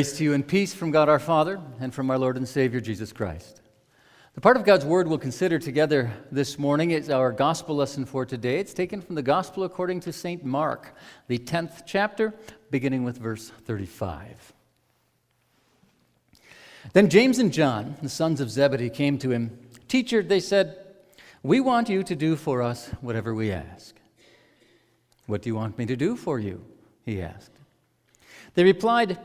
Grace to you and peace from God our Father and from our Lord and Savior Jesus Christ. The part of God's Word we'll consider together this morning is our gospel lesson for today. It's taken from the Gospel according to St. Mark, the 10th chapter, beginning with verse 35. Then James and John, the sons of Zebedee, came to him. "Teacher," they said, "we want you to do for us whatever we ask." "What do you want me to do for you?" he asked. They replied,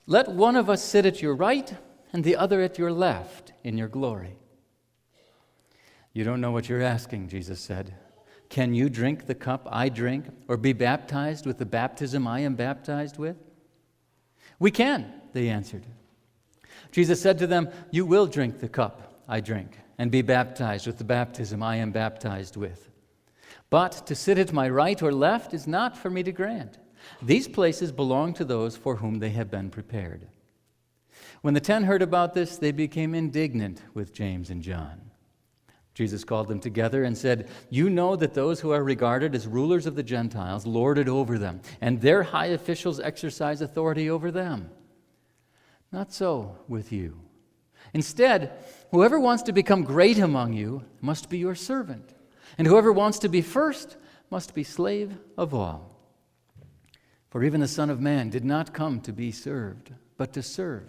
"Let one of us sit at your right and the other at your left in your glory." "You don't know what you're asking," Jesus said. "Can you drink the cup I drink or be baptized with the baptism I am baptized with?" "We can," they answered. Jesus said to them, "You will drink the cup I drink and be baptized with the baptism I am baptized with. But to sit at my right or left is not for me to grant. These places belong to those for whom they have been prepared." When the 10 heard about this, they became indignant with James and John. Jesus called them together and said, "You know that those who are regarded as rulers of the Gentiles lord it over them, and their high officials exercise authority over them. Not so with you. Instead, whoever wants to become great among you must be your servant, and whoever wants to be first must be slave of all. For even the Son of Man did not come to be served, but to serve,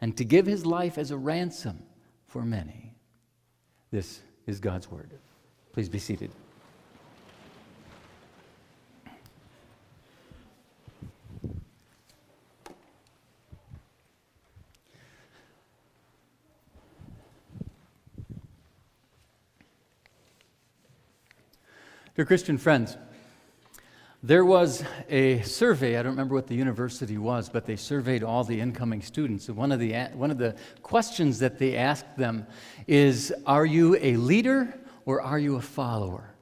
and to give his life as a ransom for many." This is God's word. Please be seated. Dear Christian friends, there was a survey. I don't remember what the university was, but they surveyed all the incoming students. And one of the questions that they asked them is, "Are you a leader or are you a follower?"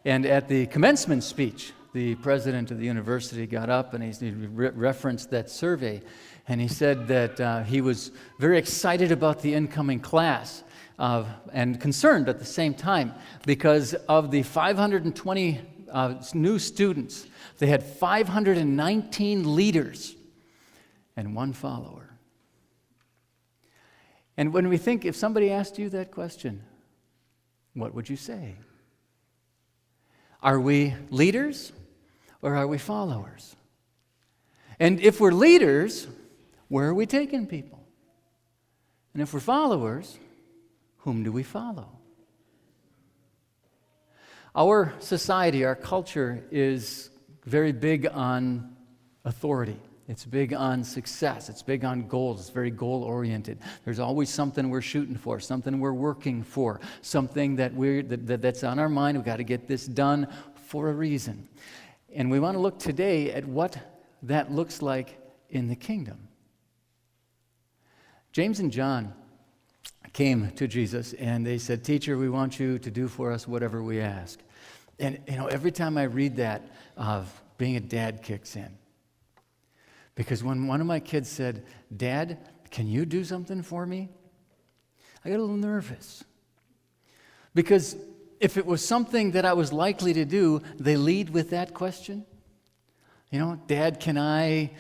And at the commencement speech, the president of the university got up and he referenced that survey. And he said that he was very excited about the incoming class and concerned at the same time because of the 520 new students. They had 519 leaders and one follower. And when we think, if somebody asked you that question, what would you say? Are we leaders or are we followers? And if we're leaders, where are we taking people? And if we're followers, whom do we follow? Our society, our culture is very big on authority. It's big on success. It's big on goals. It's very goal-oriented. There's always something we're shooting for, something we're working for, something that's on our mind. We've got to get this done for a reason. And we want to look today at what that looks like in the kingdom. James and John came to Jesus and they said, "Teacher, we want you to do for us whatever we ask." And every time I read that, being a dad kicks in. Because when one of my kids said, "Dad, can you do something for me?" I got a little nervous. Because if it was something that I was likely to do, they lead with that question. "Dad, can I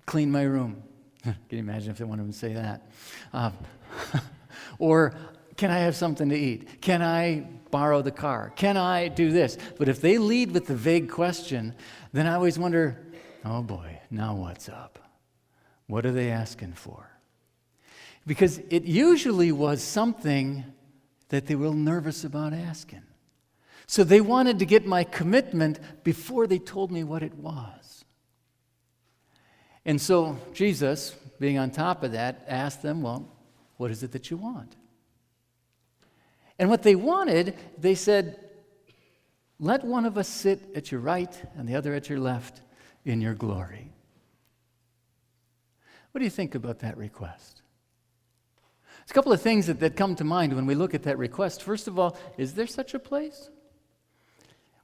clean my room?" Can you imagine if one of them say that? Or, "Can I have something to eat? Can I borrow the car? Can I do this?" But if they lead with the vague question, then I always wonder, oh boy, now what's up? What are they asking for? Because it usually was something that they were a little nervous about asking. So they wanted to get my commitment before they told me what it was. And so Jesus, being on top of that, asked them, "Well, what is it that you want?" And what they wanted, they said, "Let one of us sit at your right and the other at your left in your glory." What do you think about that request? There's a couple of things that come to mind when we look at that request. First of all, is there such a place?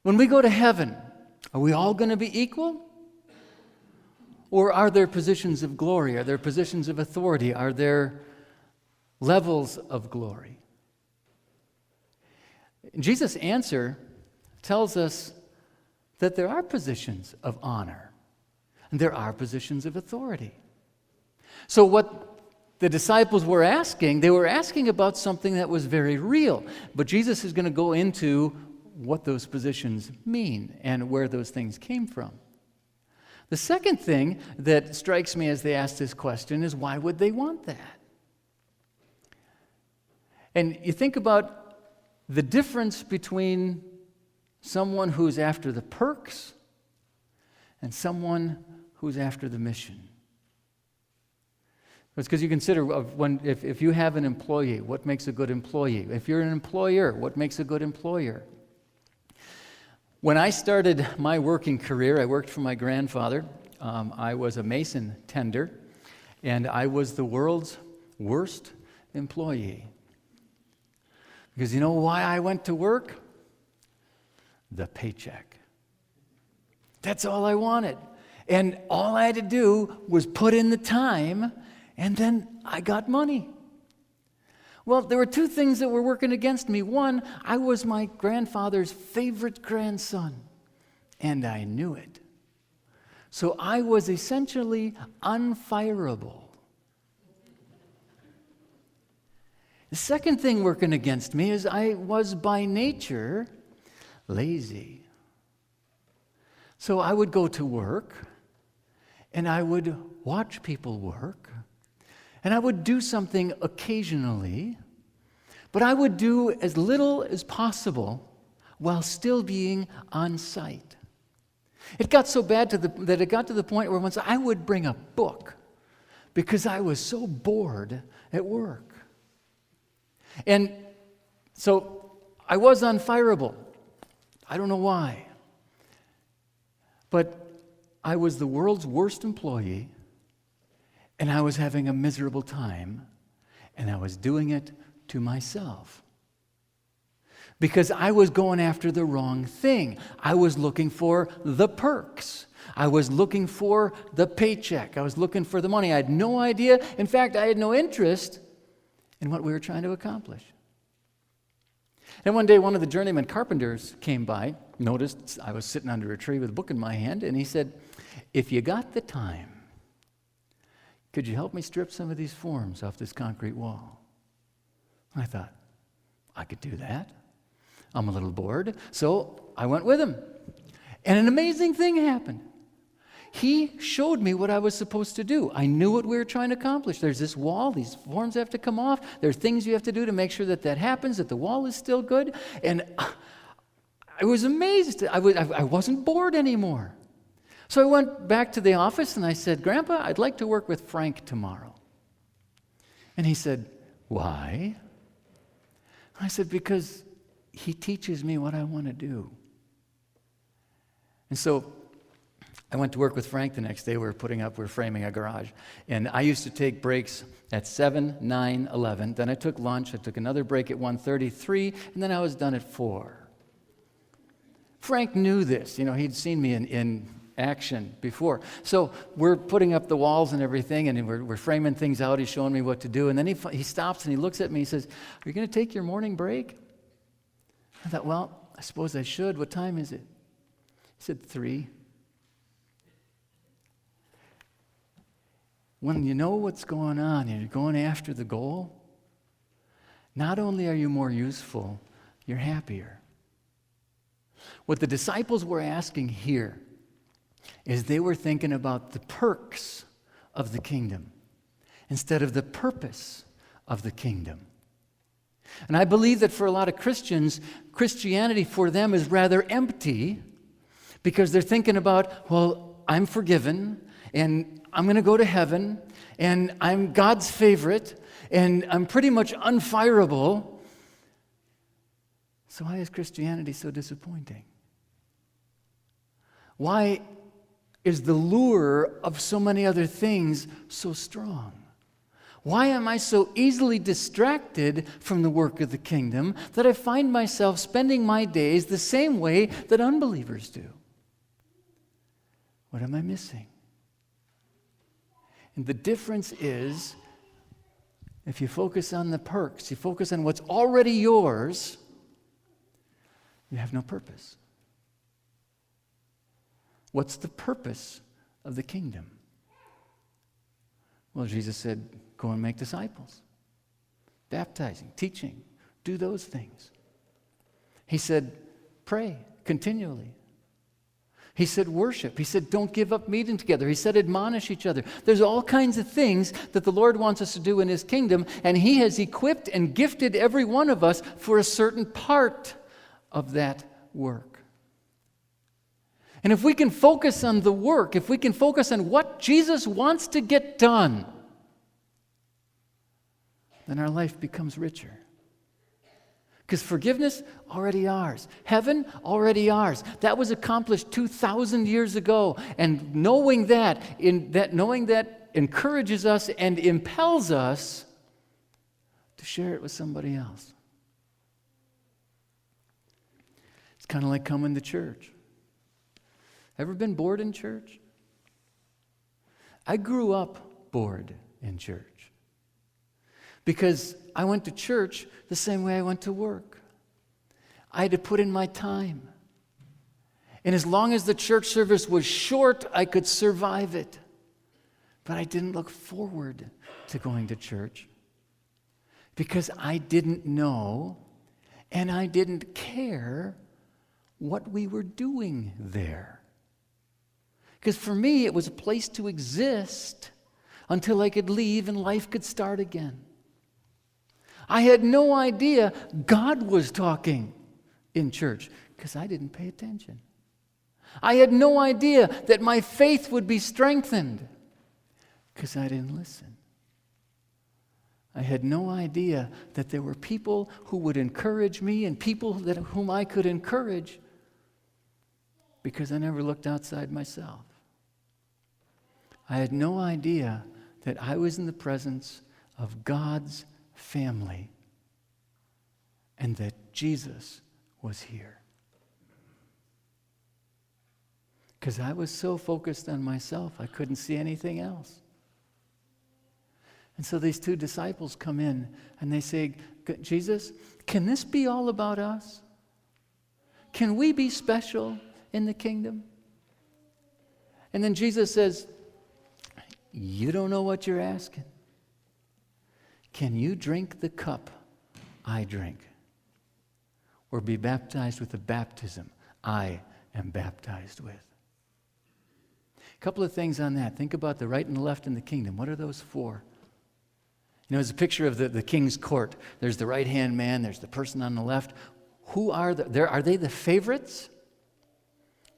When we go to heaven, are we all going to be equal? Or are there positions of glory? Are there positions of authority? Are there levels of glory? Jesus' answer tells us that there are positions of honor and there are positions of authority. So what the disciples were asking, they were asking about something that was very real. But Jesus is going to go into what those positions mean and where those things came from. The second thing that strikes me as they ask this question is, why would they want that? And you think about the difference between someone who's after the perks and someone who's after the mission. It's because you consider if you have an employee, what makes a good employee? If you're an employer, what makes a good employer? When I started my working career, I worked for my grandfather. I was a mason tender, and I was the world's worst employee. Because you know why I went to work? The paycheck. That's all I wanted. And all I had to do was put in the time, and then I got money. Well, there were two things that were working against me. One, I was my grandfather's favorite grandson, and I knew it. So I was essentially unfireable. The second thing working against me is I was by nature lazy. So I would go to work, and I would watch people work, and I would do something occasionally, but I would do as little as possible while still being on site. It got so bad that it got to the point where once I would bring a book because I was so bored at work. And so I was unfireable. I don't know why. But I was the world's worst employee, and I was having a miserable time, and I was doing it to myself. Because I was going after the wrong thing. I was looking for the perks. I was looking for the paycheck. I was looking for the money. I had no idea. In fact, I had no interest in what we were trying to accomplish. And one day, one of the journeyman carpenters came by, noticed I was sitting under a tree with a book in my hand, and he said, "If you got the time, could you help me strip some of these forms off this concrete wall?" I thought, I could do that. I'm a little bored, so I went with him. And an amazing thing happened. He showed me what I was supposed to do. I knew what we were trying to accomplish. There's this wall, these forms have to come off. There are things you have to do to make sure that that happens, that the wall is still good. And I was amazed. I wasn't bored anymore. So I went back to the office and I said, "Grandpa, I'd like to work with Frank tomorrow." And he said, "Why?" I said, "Because he teaches me what I want to do." And so I went to work with Frank the next day. We're framing a garage. And I used to take breaks at 7, 9, 11. Then I took lunch. I took another break at 1:30, 3, and then I was done at 4. Frank knew this. He'd seen me in action before. So we're putting up the walls and everything, and we're framing things out. He's showing me what to do. And then he stops and he looks at me. He says, "Are you going to take your morning break?" I thought, well, I suppose I should. What time is it? He said, 3. When you know what's going on and you're going after the goal, not only are you more useful, you're happier. What the disciples were asking here is they were thinking about the perks of the kingdom instead of the purpose of the kingdom. And I believe that for a lot of Christians, Christianity for them is rather empty because they're thinking about, well, I'm forgiven, and I'm going to go to heaven, and I'm God's favorite, and I'm pretty much unfireable. So why is Christianity so disappointing? Why is the lure of so many other things so strong? Why am I so easily distracted from the work of the kingdom that I find myself spending my days the same way that unbelievers do? What am I missing? And the difference is, if you focus on the perks, you focus on what's already yours, you have no purpose. What's the purpose of the kingdom? Well, Jesus said, go and make disciples. Baptizing, teaching, do those things. He said, pray continually. He said, worship. He said, don't give up meeting together. He said, admonish each other. There's all kinds of things that the Lord wants us to do in His kingdom, and He has equipped and gifted every one of us for a certain part of that work. And if we can focus on the work, if we can focus on what Jesus wants to get done, then our life becomes richer. Because forgiveness, already ours. Heaven, already ours. That was accomplished 2,000 years ago. And knowing that encourages us and impels us to share it with somebody else. It's kind of like coming to church. Ever been bored in church? I grew up bored in church. Because I went to church the same way I went to work. I had to put in my time. And as long as the church service was short, I could survive it. But I didn't look forward to going to church because I didn't know and I didn't care what we were doing there. Because for me, it was a place to exist until I could leave and life could start again. I had no idea God was talking in church because I didn't pay attention. I had no idea that my faith would be strengthened because I didn't listen. I had no idea that there were people who would encourage me and people whom I could encourage because I never looked outside myself. I had no idea that I was in the presence of God's family and that Jesus was here. Because I was so focused on myself, I couldn't see anything else. And so these two disciples come in and they say, Jesus, can this be all about us? Can we be special in the kingdom? And then Jesus says, you don't know what you're asking. Can you drink the cup I drink? Or be baptized with the baptism I am baptized with? A couple of things on that. Think about the right and the left in the kingdom. What are those for? You know, it's a picture of the king's court. There's the right-hand man, there's the person on the left. Who are they the favorites?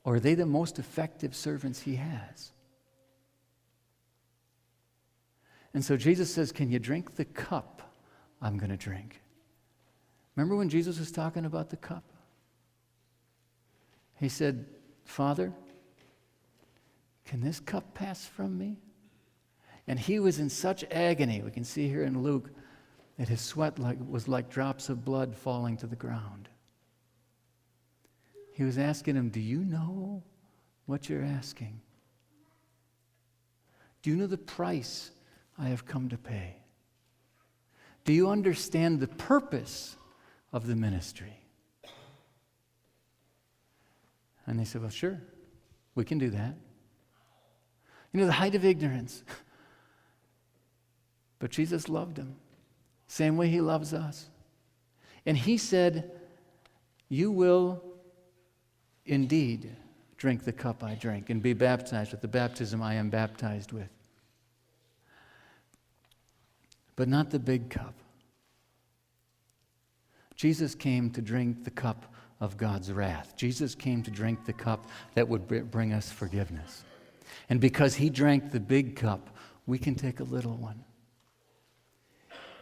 Or are they the most effective servants he has? And so Jesus says, can you drink the cup I'm going to drink? Remember when Jesus was talking about the cup? He said, Father, can this cup pass from me? And he was in such agony, we can see here in Luke, that his sweat was like drops of blood falling to the ground. He was asking him, do you know what you're asking? Do you know the price I have come to pay? Do you understand the purpose of the ministry? And they said, well, sure, we can do that. You know, the height of ignorance. But Jesus loved him, same way he loves us. And he said, you will indeed drink the cup I drink and be baptized with the baptism I am baptized with. But not the big cup. Jesus came to drink the cup of God's wrath. Jesus came to drink the cup that would bring us forgiveness. And because he drank the big cup, we can take a little one.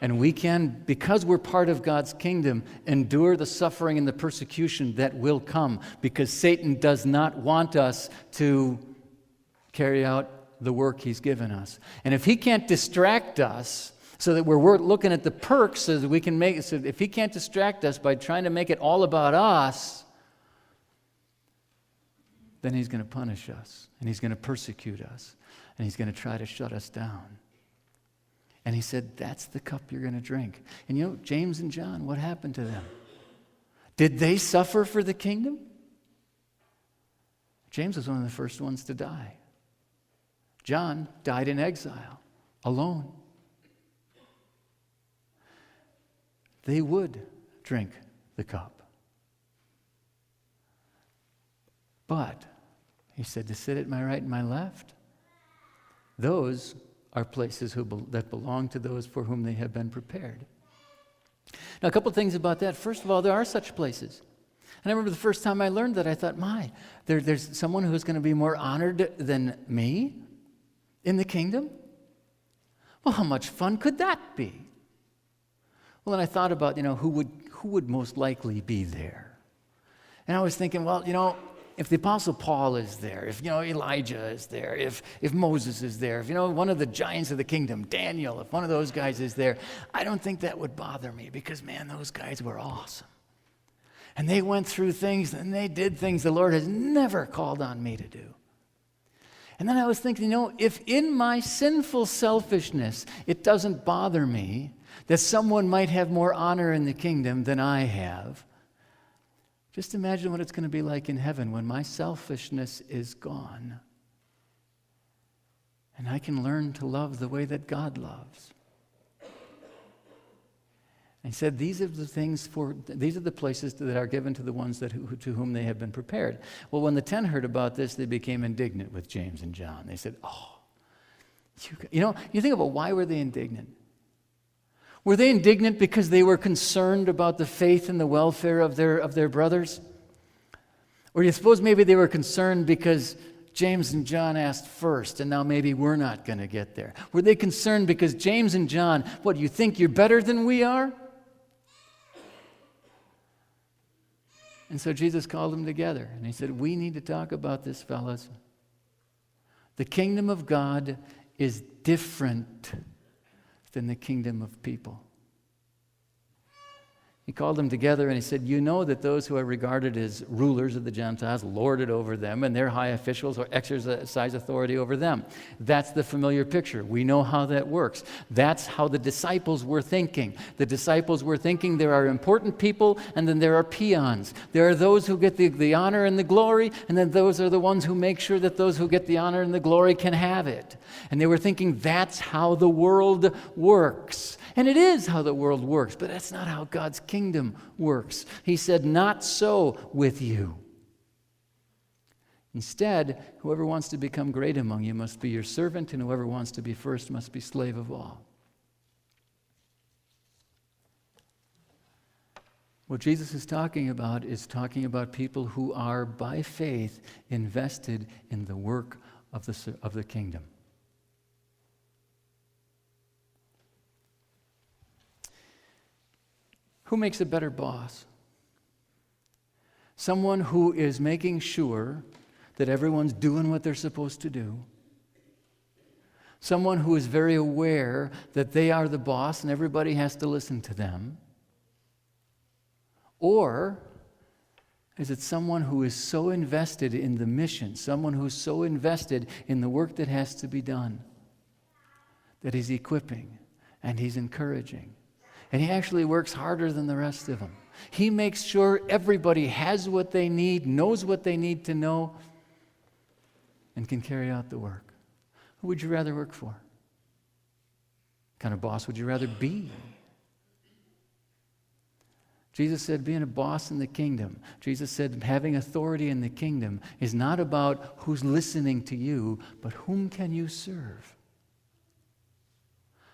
And we can, because we're part of God's kingdom, endure the suffering and the persecution that will come, because Satan does not want us to carry out the work he's given us. And if he can't distract us so that we're looking at the perks so that we can make it, so if he can't distract us by trying to make it all about us, then he's going to punish us, and he's going to persecute us, and he's going to try to shut us down. And he said, that's the cup you're going to drink. And you know, James and John, what happened to them? Did they suffer for the kingdom? James was one of the first ones to die. John died in exile, alone. They would drink the cup. But, he said, to sit at my right and my left, those are places that belong to those for whom they have been prepared. Now, a couple things about that. First of all, there are such places. And I remember the first time I learned that, I thought, there's someone who's going to be more honored than me in the kingdom? Well, how much fun could that be? Well, then I thought about, who would most likely be there? And I was thinking, if the Apostle Paul is there, if, Elijah is there, if Moses is there, if, one of the giants of the kingdom, Daniel, if one of those guys is there, I don't think that would bother me because, man, those guys were awesome. And they went through things and they did things the Lord has never called on me to do. And then I was thinking, if in my sinful selfishness it doesn't bother me that someone might have more honor in the kingdom than I have, just imagine what it's going to be like in heaven when my selfishness is gone. And I can learn to love the way that God loves. And he said, these are the places that are given to the ones to whom they have been prepared. Well, when the 10 heard about this, they became indignant with James and John. They said, you think about why were they indignant? Were they indignant because they were concerned about the faith and the welfare of their brothers? Or do you suppose maybe they were concerned because James and John asked first, and now maybe we're not going to get there? Were they concerned because James and John, what, you think you're better than we are? And so Jesus called them together, and he said, we need to talk about this, fellas. The kingdom of God is different than the kingdom of people. He called them together and he said, you know that those who are regarded as rulers of the Gentiles lord it over them, and their high officials or exercise authority over them. That's the familiar picture. We know how that works. That's how the disciples were thinking. The disciples were thinking there are important people and then there are peons. There are those who get the honor and the glory, and then those are the ones who make sure that those who get the honor and the glory can have it. And they were thinking that's how the world works. And it is how the world works, but that's not how God's kingdom works. He said, not so with you. Instead, whoever wants to become great among you must be your servant, and whoever wants to be first must be slave of all. What Jesus is talking about people who are, by faith, invested in the work of the kingdom. Who makes a better boss? Someone who is making sure that everyone's doing what they're supposed to do. Someone who is very aware that they are the boss and everybody has to listen to them. Or is it someone who is so invested in the mission, someone who's so invested in the work that has to be done, that he's equipping and he's encouraging? And he actually works harder than the rest of them. He makes sure everybody has what they need, knows what they need to know, and can carry out the work. Who would you rather work for? What kind of boss would you rather be? Jesus said being a boss in the kingdom. Jesus said having authority in the kingdom is not about who's listening to you, but whom can you serve?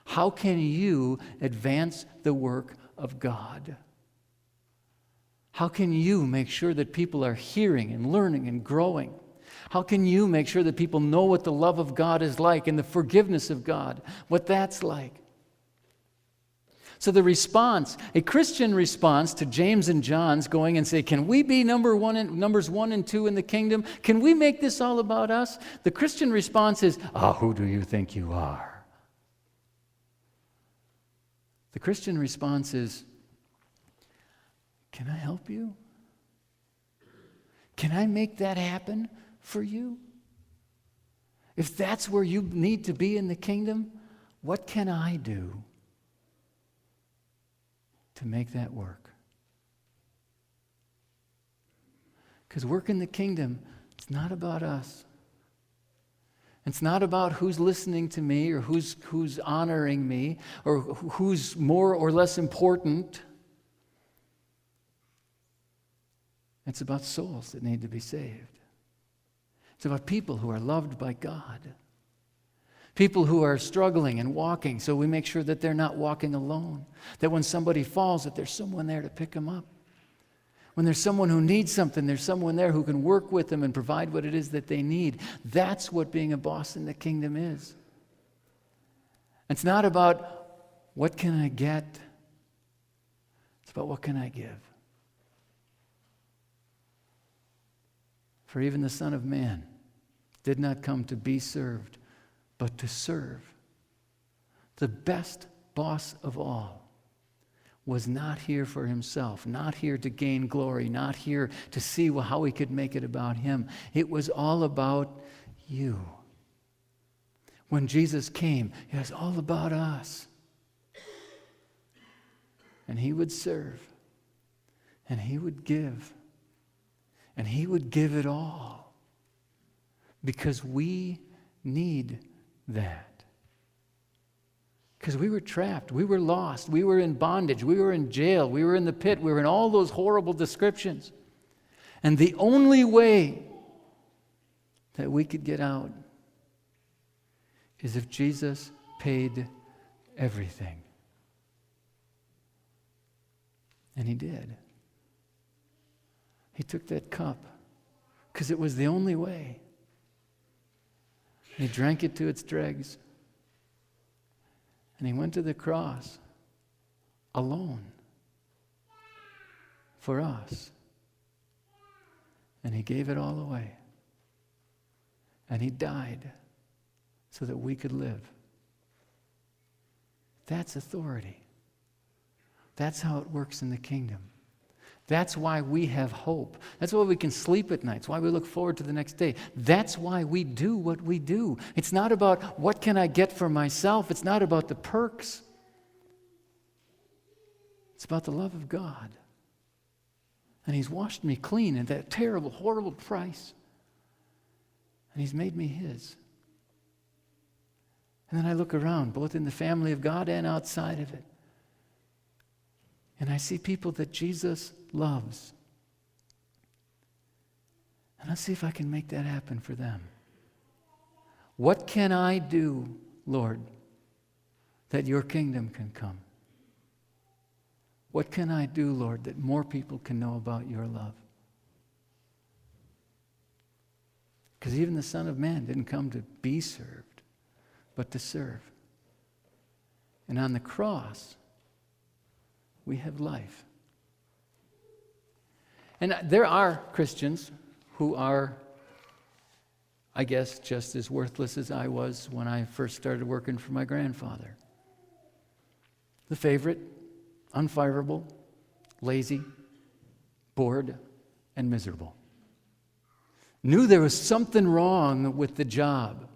How can you advance the work of God? How can you make sure that people are hearing and learning and growing? How can you make sure that people know what the love of God is like and the forgiveness of God, what that's like? So the response, a Christian response to James and John's going and say, can we be numbers 1 and 2 in the kingdom? Can we make this all about us? The Christian response is, who do you think you are? The Christian response is, can I help you? Can I make that happen for you? If that's where you need to be in the kingdom, what can I do to make that work? Because work in the kingdom, it's not about us. It's not about who's listening to me or who's honoring me or who's more or less important. It's about souls that need to be saved. It's about people who are loved by God. People who are struggling and walking, so we make sure that they're not walking alone. That when somebody falls, that there's someone there to pick them up. When there's someone who needs something, there's someone there who can work with them and provide what it is that they need. That's what being a boss in the kingdom is. It's not about what can I get. It's about what can I give. For even the Son of Man did not come to be served, but to serve. The best boss of all was not here for himself, not here to gain glory, not here to see how he could make it about him. It was all about you. When Jesus came, it was all about us. And he would serve, and he would give, and he would give it all, because we need that. Because we were trapped, we were lost, we were in bondage, we were in jail, we were in the pit, we were in all those horrible descriptions. And the only way that we could get out is if Jesus paid everything. And he did. He took that cup because it was the only way. And he drank it to its dregs. And he went to the cross alone for us. And he gave it all away. And he died so that we could live. That's authority. That's how it works in the kingdom. That's why we have hope. That's why we can sleep at night. It's why we look forward to the next day. That's why we do what we do. It's not about what can I get for myself. It's not about the perks. It's about the love of God. And he's washed me clean at that terrible, horrible price. And he's made me his. And then I look around, both in the family of God and outside of it. And I see people that Jesus loves. And let's see if I can make that happen for them. What can I do, Lord, that your kingdom can come? What can I do, Lord, that more people can know about your love? Because even the Son of Man didn't come to be served, but to serve. And on the cross, we have life. And there are Christians who are, I guess, just as worthless as I was when I first started working for my grandfather. The favorite, unfireable, lazy, bored, and miserable. Knew there was something wrong with the job.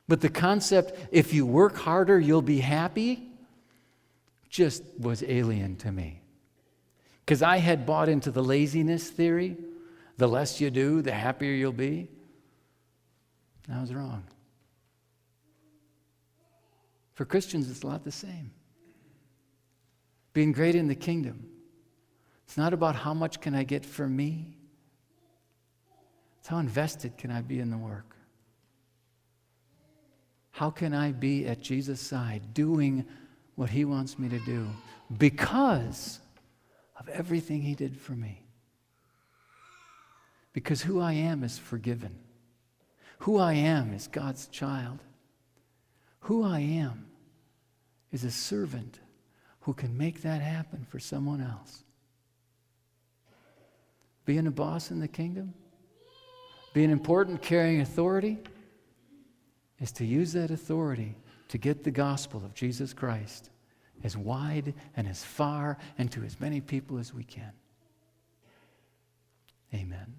But the concept, if you work harder, you'll be happy, just was alien to me. Because I had bought into the laziness theory. The less you do, the happier you'll be. I was wrong. For Christians, it's a lot the same. Being great in the kingdom. It's not about how much can I get for me. It's how invested can I be in the work. How can I be at Jesus' side doing what he wants me to do because of everything he did for me. Because who I am is forgiven. Who I am is God's child. Who I am is a servant who can make that happen for someone else. Being a boss in the kingdom, being important, carrying authority, is to use that authority to get the gospel of Jesus Christ as wide and as far and to as many people as we can. Amen.